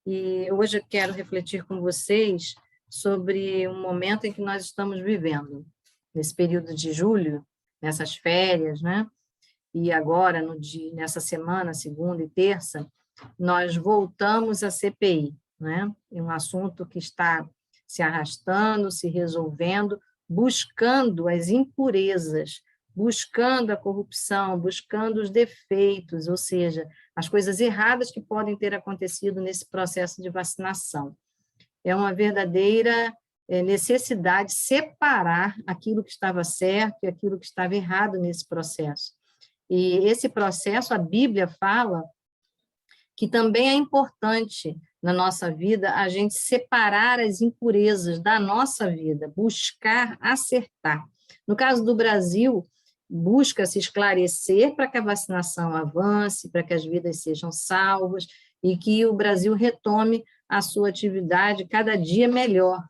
E hoje eu quero refletir com vocês sobre um momento em que nós estamos vivendo, nesse período de julho, nessas férias, né? E agora, nessa semana, segunda e terça, nós voltamos à CPI, né? É um assunto que está se arrastando, se resolvendo, buscando as impurezas, buscando a corrupção, buscando os defeitos, ou seja, as coisas erradas que podem ter acontecido nesse processo de vacinação. É uma verdadeira necessidade separar aquilo que estava certo e aquilo que estava errado nesse processo. E esse processo, a Bíblia fala que também é importante na nossa vida a gente separar as impurezas da nossa vida, buscar acertar. No caso do Brasil, busca se esclarecer para que a vacinação avance, para que as vidas sejam salvas e que o Brasil retome a sua atividade cada dia melhor.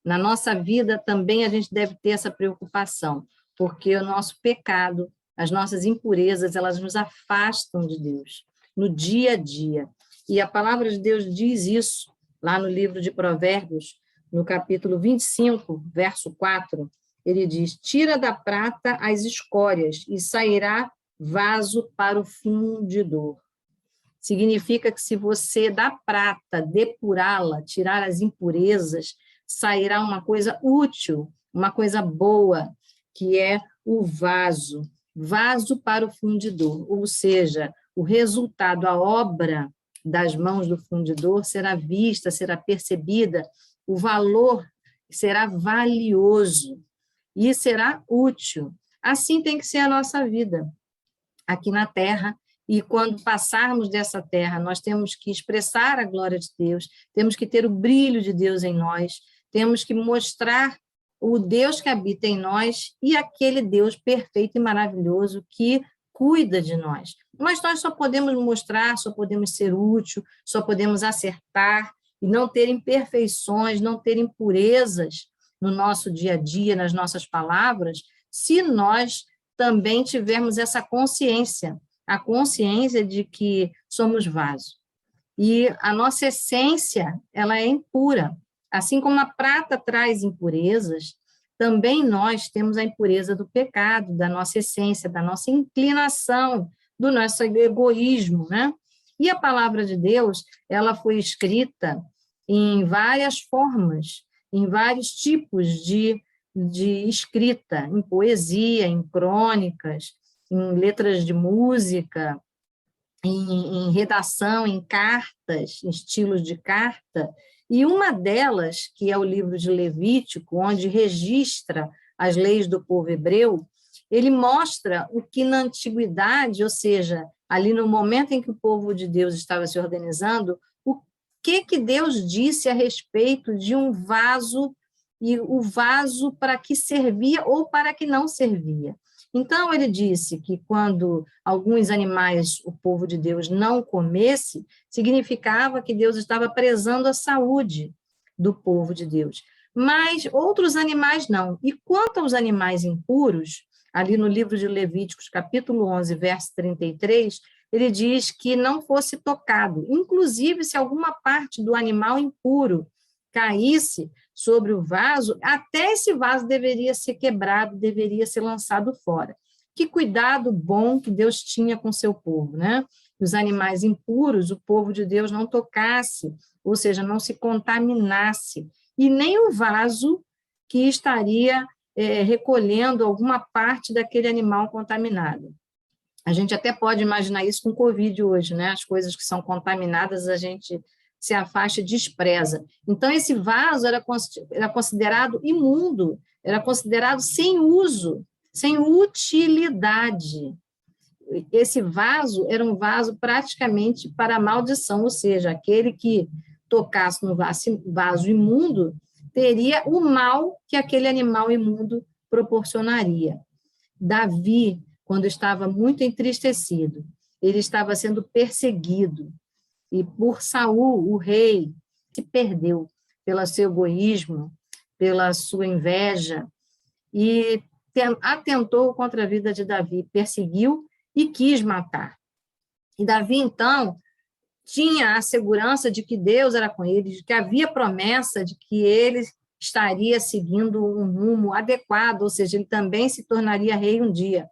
Na nossa vida também a gente deve ter essa preocupação, porque o nosso pecado, as nossas impurezas, elas nos afastam de Deus no dia a dia. E a palavra de Deus diz isso lá no livro de Provérbios, no capítulo 25, verso 4, ele diz: tira da prata as escórias e sairá vaso para o fundidor. Significa que se você da prata depurá-la, tirar as impurezas, sairá uma coisa útil, uma coisa boa, que é o vaso, vaso para o fundidor, ou seja, o resultado, a obra das mãos do fundidor será vista, será percebida, o valor será valioso e será útil. Assim tem que ser a nossa vida aqui na Terra, e quando passarmos dessa terra, nós temos que expressar a glória de Deus, temos que ter o brilho de Deus em nós, temos que mostrar o Deus que habita em nós e aquele Deus perfeito e maravilhoso que cuida de nós. Mas nós só podemos mostrar, só podemos ser útil, só podemos acertar e não ter imperfeições, não ter impurezas no nosso dia a dia, nas nossas palavras, se nós também tivermos essa consciência, a consciência de que somos vaso. E a nossa essência, ela é impura. Assim como a prata traz impurezas, também nós temos a impureza do pecado, da nossa essência, da nossa inclinação, do nosso egoísmo, né? E a palavra de Deus, ela foi escrita em várias formas, em vários tipos de escrita, em poesia, em crônicas, em letras de música, em redação, em cartas, em estilos de carta, e uma delas, que é o livro de Levítico, onde registra as leis do povo hebreu, ele mostra o que na antiguidade, ou seja, ali no momento em que o povo de Deus estava se organizando, o que Deus disse a respeito de um vaso, e o vaso para que servia ou para que não servia. Então, ele disse que quando alguns animais o povo de Deus não comesse, significava que Deus estava prezando a saúde do povo de Deus. Mas outros animais não. E quanto aos animais impuros, ali no livro de Levíticos, capítulo 11, verso 33, ele diz que não fosse tocado. Inclusive, se alguma parte do animal impuro caísse sobre o vaso, até esse vaso deveria ser quebrado, deveria ser lançado fora. Que cuidado bom que Deus tinha com seu povo, né? Os animais impuros, o povo de Deus não tocasse, ou seja, não se contaminasse, e nem o vaso que estaria recolhendo alguma parte daquele animal contaminado. A gente até pode imaginar isso com o Covid hoje, né? As coisas que são contaminadas, a gente se afasta e despreza. Então, esse vaso era considerado imundo, era considerado sem uso, sem utilidade. Esse vaso era um vaso praticamente para a maldição, ou seja, aquele que tocasse no vaso imundo teria o mal que aquele animal imundo proporcionaria. Davi, quando estava muito entristecido, ele estava sendo perseguido, e por Saul, o rei, se perdeu pelo seu egoísmo, pela sua inveja, e atentou contra a vida de Davi, perseguiu e quis matar. E Davi, então, tinha a segurança de que Deus era com ele, de que havia promessa de que ele estaria seguindo um rumo adequado, ou seja, ele também se tornaria rei um dia.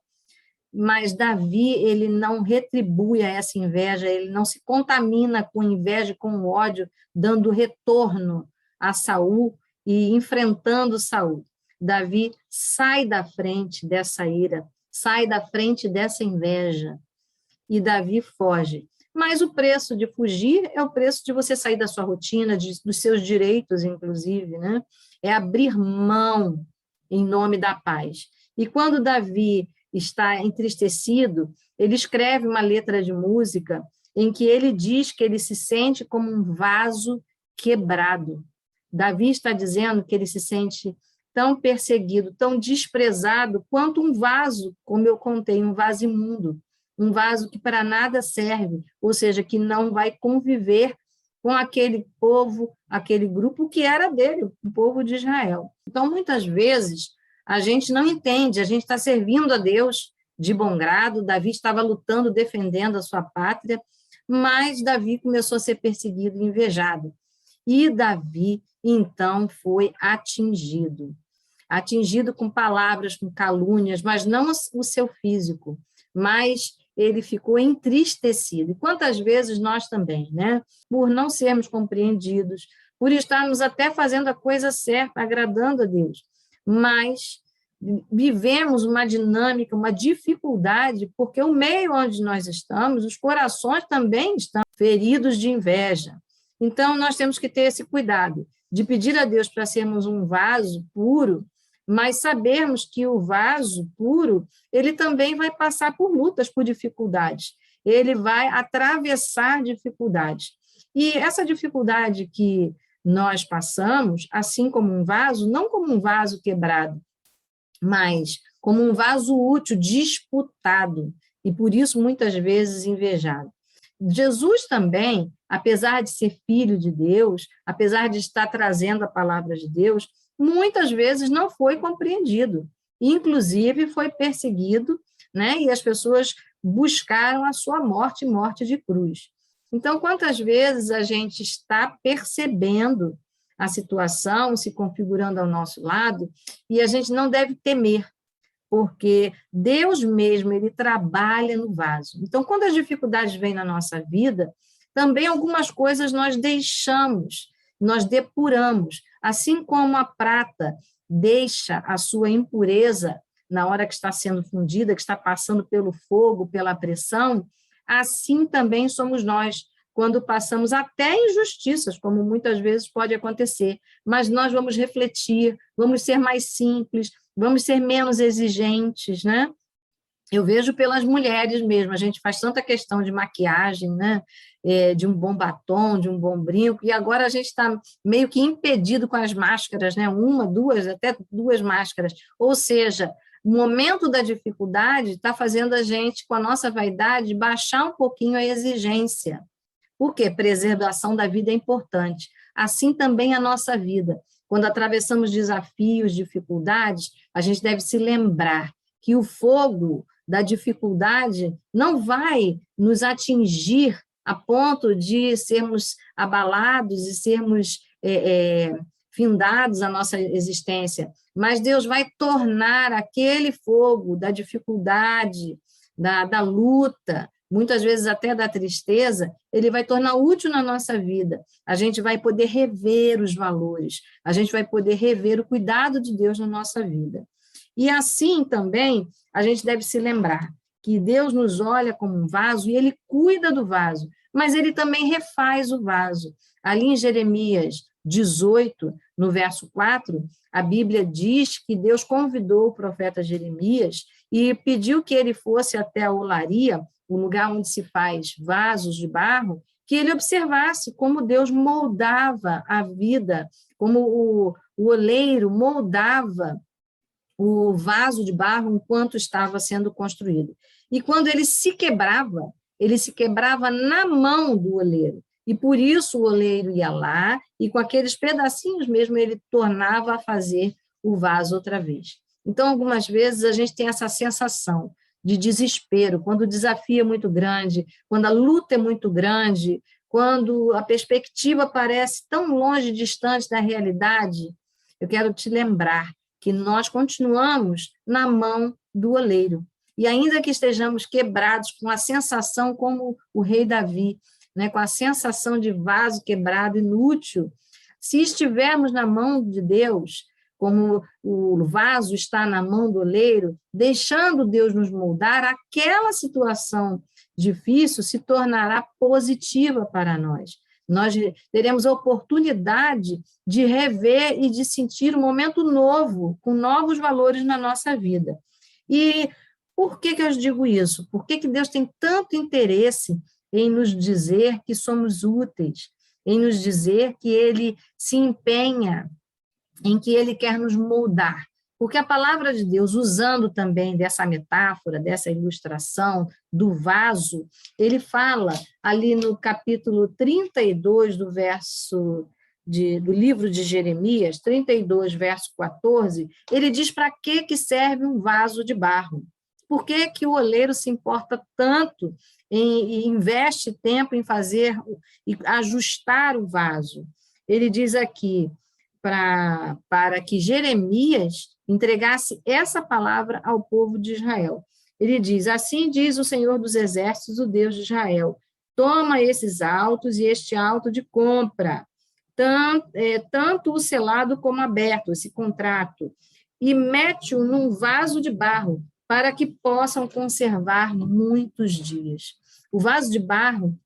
Mas Davi, ele não retribui a essa inveja, ele não se contamina com inveja, com ódio, dando retorno a Saul e enfrentando Saul. Davi sai da frente dessa ira, sai da frente dessa inveja, e Davi foge. Mas o preço de fugir é o preço de você sair da sua rotina, dos seus direitos, inclusive, né? É abrir mão em nome da paz. E quando Davi está entristecido, ele escreve uma letra de música em que ele diz que ele se sente como um vaso quebrado. Davi está dizendo que ele se sente tão perseguido, tão desprezado, quanto um vaso, como eu contei, um vaso imundo, um vaso que para nada serve, ou seja, que não vai conviver com aquele povo, aquele grupo que era dele, o povo de Israel. Então, muitas vezes, a gente não entende, a gente está servindo a Deus de bom grado, Davi estava lutando, defendendo a sua pátria, mas Davi começou a ser perseguido e invejado. E Davi, então, foi atingido com palavras, com calúnias, mas não o seu físico, mas ele ficou entristecido. E quantas vezes nós também, né? Por não sermos compreendidos, por estarmos até fazendo a coisa certa, agradando a Deus, mas vivemos uma dinâmica, uma dificuldade, porque o meio onde nós estamos, os corações também estão feridos de inveja. Então, nós temos que ter esse cuidado de pedir a Deus para sermos um vaso puro, mas sabermos que o vaso puro, ele também vai passar por lutas, por dificuldades. Ele vai atravessar dificuldades. E essa dificuldade que nós passamos, assim como um vaso, não como um vaso quebrado, mas como um vaso útil, disputado, e por isso muitas vezes invejado. Jesus também, apesar de ser filho de Deus, apesar de estar trazendo a palavra de Deus, muitas vezes não foi compreendido, inclusive foi perseguido, né? E as pessoas buscaram a sua morte, morte de cruz. Então, quantas vezes a gente está percebendo a situação se configurando ao nosso lado, e a gente não deve temer, porque Deus mesmo, ele trabalha no vaso. Então, quando as dificuldades vêm na nossa vida, também algumas coisas nós deixamos, nós depuramos, assim como a prata deixa a sua impureza na hora que está sendo fundida, que está passando pelo fogo, pela pressão, assim também somos nós, quando passamos até injustiças, como muitas vezes pode acontecer, mas nós vamos refletir, vamos ser mais simples, vamos ser menos exigentes, né? Eu vejo pelas mulheres mesmo, a gente faz tanta questão de maquiagem, né? De um bom batom, de um bom brinco, e agora a gente está meio que impedido com as máscaras, né? Uma, duas, até duas máscaras. Ou seja, o momento da dificuldade está fazendo a gente, com a nossa vaidade, baixar um pouquinho a exigência. Por quê? Preservação da vida é importante. Assim também a nossa vida. Quando atravessamos desafios, dificuldades, a gente deve se lembrar que o fogo da dificuldade não vai nos atingir a ponto de sermos abalados e sermos findados a nossa existência, mas Deus vai tornar aquele fogo da dificuldade, da luta, muitas vezes até da tristeza, ele vai tornar útil na nossa vida. A gente vai poder rever os valores, a gente vai poder rever o cuidado de Deus na nossa vida. E assim também, a gente deve se lembrar que Deus nos olha como um vaso e ele cuida do vaso, mas ele também refaz o vaso. Ali em Jeremias 18, no verso 4, a Bíblia diz que Deus convidou o profeta Jeremias e pediu que ele fosse até a olaria, o lugar onde se faz vasos de barro, que ele observasse como Deus moldava a vida, como o oleiro moldava o vaso de barro enquanto estava sendo construído. E quando ele se quebrava na mão do oleiro. E por isso o oleiro ia lá e com aqueles pedacinhos mesmo ele tornava a fazer o vaso outra vez. Então, algumas vezes a gente tem essa sensação de desespero, quando o desafio é muito grande, quando a luta é muito grande, quando a perspectiva parece tão longe, distante da realidade, eu quero te lembrar que nós continuamos na mão do oleiro. E ainda que estejamos quebrados, com a sensação como o rei Davi, né, com a sensação de vaso quebrado, inútil, se estivermos na mão de Deus, como o vaso está na mão do oleiro, deixando Deus nos moldar, aquela situação difícil se tornará positiva para nós. Nós teremos a oportunidade de rever e de sentir um momento novo, com novos valores na nossa vida. E por que eu digo isso? Por que Deus tem tanto interesse em nos dizer que somos úteis, em nos dizer que Ele se empenha, em que Ele quer nos moldar? Porque a palavra de Deus, usando também dessa metáfora, dessa ilustração do vaso, ele fala ali no capítulo 32 do do livro de Jeremias, 32, verso 14, ele diz para que serve um vaso de barro. Por que o oleiro se importa tanto e investe tempo em fazer e ajustar o vaso? Ele diz aqui para que Jeremias entregasse essa palavra ao povo de Israel. Ele diz: assim diz o Senhor dos Exércitos, o Deus de Israel, toma esses autos e este auto de compra, tanto o selado como aberto, esse contrato, e mete-o num vaso de barro, para que possam conservar muitos dias. O vaso de barro,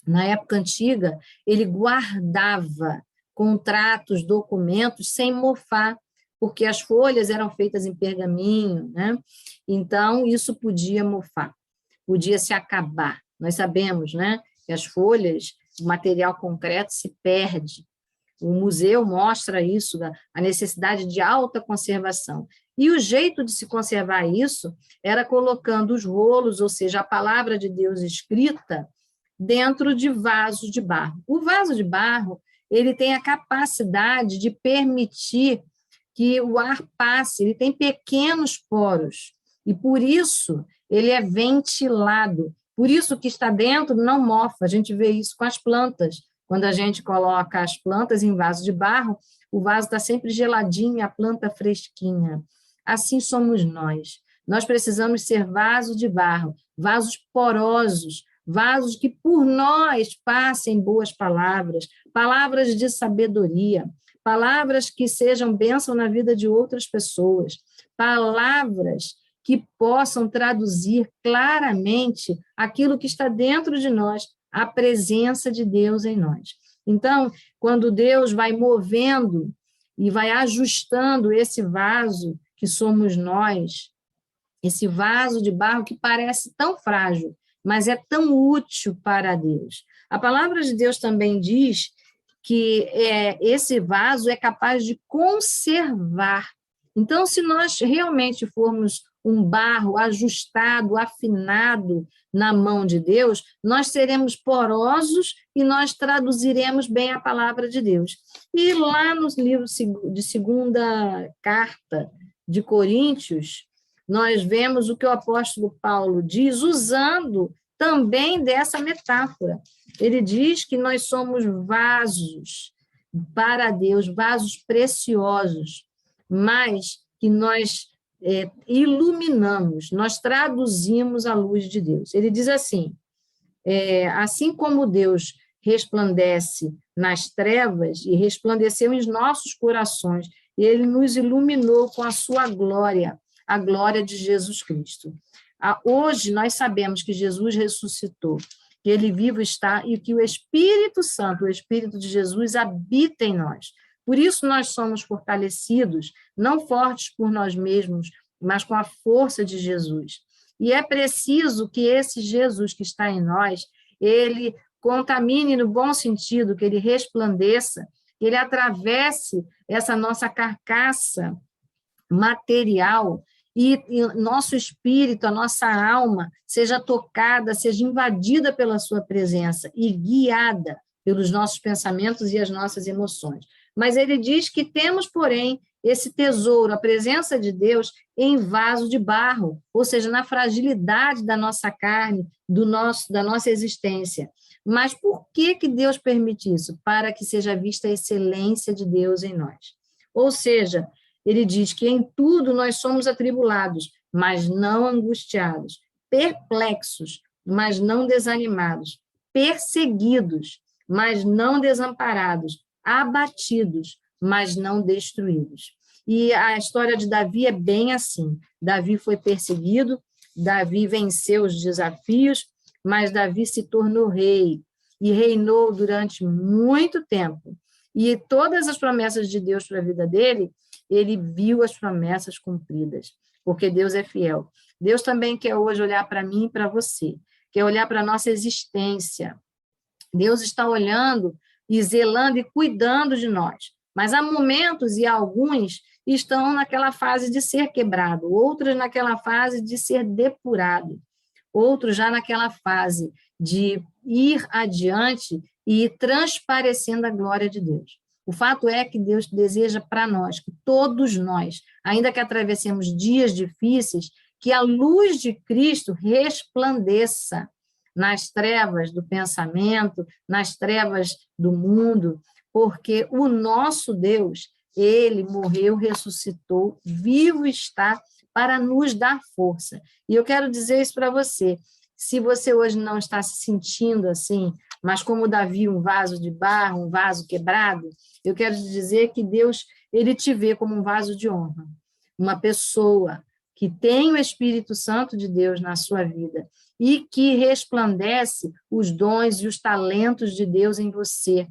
na época antiga, ele guardava contratos, documentos, sem mofar, porque as folhas eram feitas em pergaminho, né? Então, isso podia mofar, podia se acabar. Nós sabemos, né, que as folhas, o material concreto se perde. O museu mostra isso, a necessidade de alta conservação. E o jeito de se conservar isso era colocando os rolos, ou seja, a palavra de Deus escrita, dentro de vasos de barro. O vaso de barro, ele tem a capacidade de permitir que o ar passe, ele tem pequenos poros, e por isso ele é ventilado. Por isso que está dentro não mofa. A gente vê isso com as plantas. Quando a gente coloca as plantas em vaso de barro, o vaso está sempre geladinho, a planta fresquinha. Assim somos nós. Nós precisamos ser vasos de barro, vasos porosos, vasos que por nós passem boas palavras, palavras de sabedoria, palavras que sejam bênção na vida de outras pessoas, palavras que possam traduzir claramente aquilo que está dentro de nós, a presença de Deus em nós. Então, quando Deus vai movendo e vai ajustando esse vaso que somos nós, esse vaso de barro que parece tão frágil, mas é tão útil para Deus. A palavra de Deus também diz que esse vaso é capaz de conservar. Então, se nós realmente formos um barro ajustado, afinado na mão de Deus, nós seremos porosos e nós traduziremos bem a palavra de Deus. E lá no livro de segunda carta de Coríntios, nós vemos o que o apóstolo Paulo diz, usando também dessa metáfora. Ele diz que nós somos vasos para Deus, vasos preciosos, mas que nós iluminamos, nós traduzimos a luz de Deus. Ele diz assim, assim como Deus resplandece nas trevas e resplandeceu em nossos corações, ele nos iluminou com a sua glória, a glória de Jesus Cristo. Hoje nós sabemos que Jesus ressuscitou, que ele vivo está e que o Espírito Santo, o Espírito de Jesus, habita em nós. Por isso nós somos fortalecidos, não fortes por nós mesmos, mas com a força de Jesus. E é preciso que esse Jesus que está em nós, ele contamine no bom sentido, que ele resplandeça, que ele atravesse essa nossa carcaça material e nosso espírito, a nossa alma, seja tocada, seja invadida pela sua presença e guiada pelos nossos pensamentos e as nossas emoções. Mas ele diz que temos, porém, esse tesouro, a presença de Deus, em vaso de barro, ou seja, na fragilidade da nossa carne, da nossa existência. Mas por que Deus permite isso? Para que seja vista a excelência de Deus em nós. Ou seja, ele diz que em tudo nós somos atribulados, mas não angustiados, perplexos, mas não desanimados, perseguidos, mas não desamparados, abatidos, mas não destruídos. E a história de Davi é bem assim. Davi foi perseguido, Davi venceu os desafios, mas Davi se tornou rei e reinou durante muito tempo. E todas as promessas de Deus para a vida dele, ele viu as promessas cumpridas, porque Deus é fiel. Deus também quer hoje olhar para mim e para você, quer olhar para a nossa existência. Deus está olhando e zelando e cuidando de nós. Mas há momentos e alguns estão naquela fase de ser quebrado, outros naquela fase de ser depurado, outros já naquela fase de ir adiante e ir transparecendo a glória de Deus. O fato é que Deus deseja para nós, que todos nós, ainda que atravessemos dias difíceis, que a luz de Cristo resplandeça nas trevas do pensamento, nas trevas do mundo, porque o nosso Deus, ele morreu, ressuscitou, vivo está para nos dar força. E eu quero dizer isso para você, se você hoje não está se sentindo assim, mas como Davi, um vaso de barro, um vaso quebrado, eu quero te dizer que Deus, ele te vê como um vaso de honra, uma pessoa que tem o Espírito Santo de Deus na sua vida e que resplandece os dons e os talentos de Deus em você.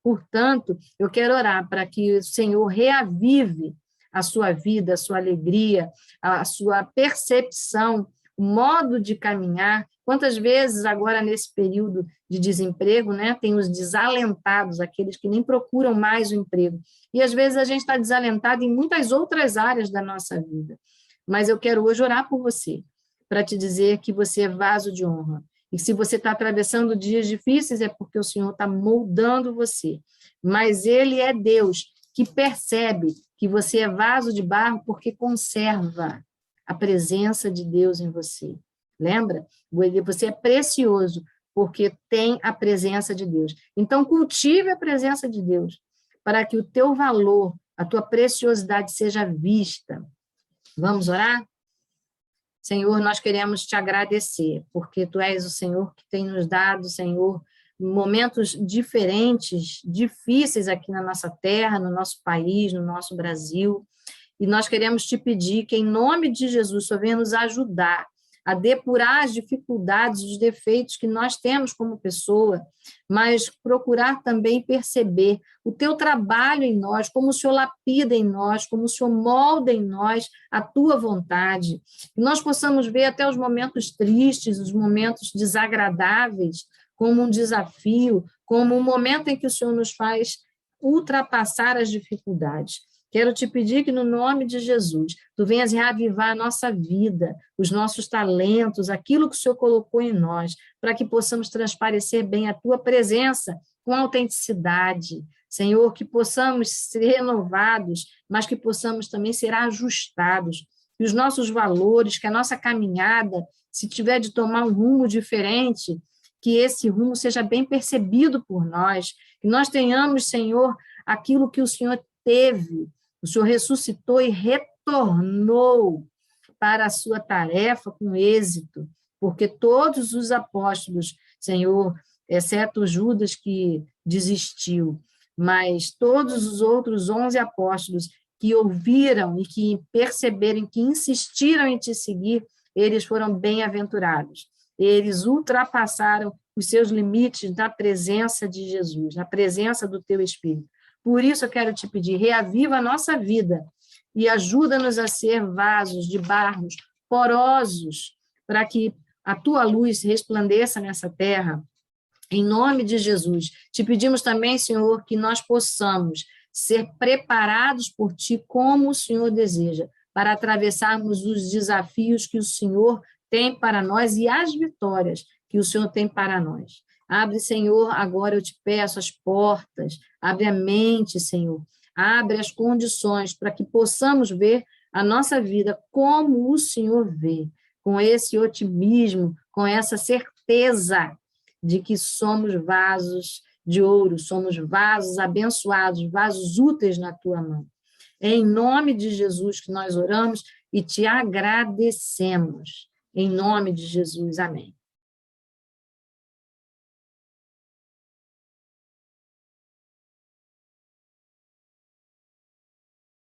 Portanto, eu quero orar para que o Senhor reavive a sua vida, a sua alegria, a sua percepção, o modo de caminhar. Quantas vezes agora nesse período de desemprego, né, tem os desalentados, aqueles que nem procuram mais o emprego. E às vezes a gente está desalentado em muitas outras áreas da nossa vida. Mas eu quero hoje orar por você, para te dizer que você é vaso de honra. E se você está atravessando dias difíceis, é porque o Senhor está moldando você. Mas Ele é Deus que percebe que você é vaso de barro porque conserva a presença de Deus em você. Lembra? Você é precioso porque tem a presença de Deus. Então, cultive a presença de Deus para que o teu valor, a tua preciosidade seja vista. Vamos orar? Senhor, nós queremos te agradecer, porque tu és o Senhor que tem nos dado, Senhor, momentos diferentes, difíceis aqui na nossa terra, no nosso país, no nosso Brasil, e nós queremos te pedir que, em nome de Jesus, o Senhor venha nos ajudar a depurar as dificuldades, os defeitos que nós temos como pessoa, mas procurar também perceber o teu trabalho em nós, como o Senhor lapida em nós, como o Senhor molda em nós a tua vontade. Que nós possamos ver até os momentos tristes, os momentos desagradáveis, como um desafio, como um momento em que o Senhor nos faz ultrapassar as dificuldades. Quero te pedir que, no nome de Jesus, tu venhas reavivar a nossa vida, os nossos talentos, aquilo que o Senhor colocou em nós, para que possamos transparecer bem a tua presença com autenticidade. Senhor, que possamos ser renovados, mas que possamos também ser ajustados. Que os nossos valores, que a nossa caminhada, se tiver de tomar um rumo diferente, que esse rumo seja bem percebido por nós, que nós tenhamos, Senhor, aquilo que o Senhor teve. O Senhor ressuscitou e retornou para a sua tarefa com êxito, porque todos os apóstolos, Senhor, exceto Judas que desistiu, mas todos os outros 11 apóstolos que ouviram e que perceberam, que insistiram em te seguir, eles foram bem-aventurados. Eles ultrapassaram os seus limites na presença de Jesus, na presença do teu Espírito. Por isso eu quero te pedir, reaviva a nossa vida e ajuda-nos a ser vasos de barros porosos, para que a tua luz resplandeça nessa terra. Em nome de Jesus, te pedimos também, Senhor, que nós possamos ser preparados por ti como o Senhor deseja, para atravessarmos os desafios que o Senhor tem para nós e as vitórias que o Senhor tem para nós. Abre, Senhor, agora eu te peço as portas, abre a mente, Senhor, abre as condições para que possamos ver a nossa vida como o Senhor vê, com esse otimismo, com essa certeza de que somos vasos de ouro, somos vasos abençoados, vasos úteis na tua mão. É em nome de Jesus que nós oramos e te agradecemos. Em nome de Jesus, amém.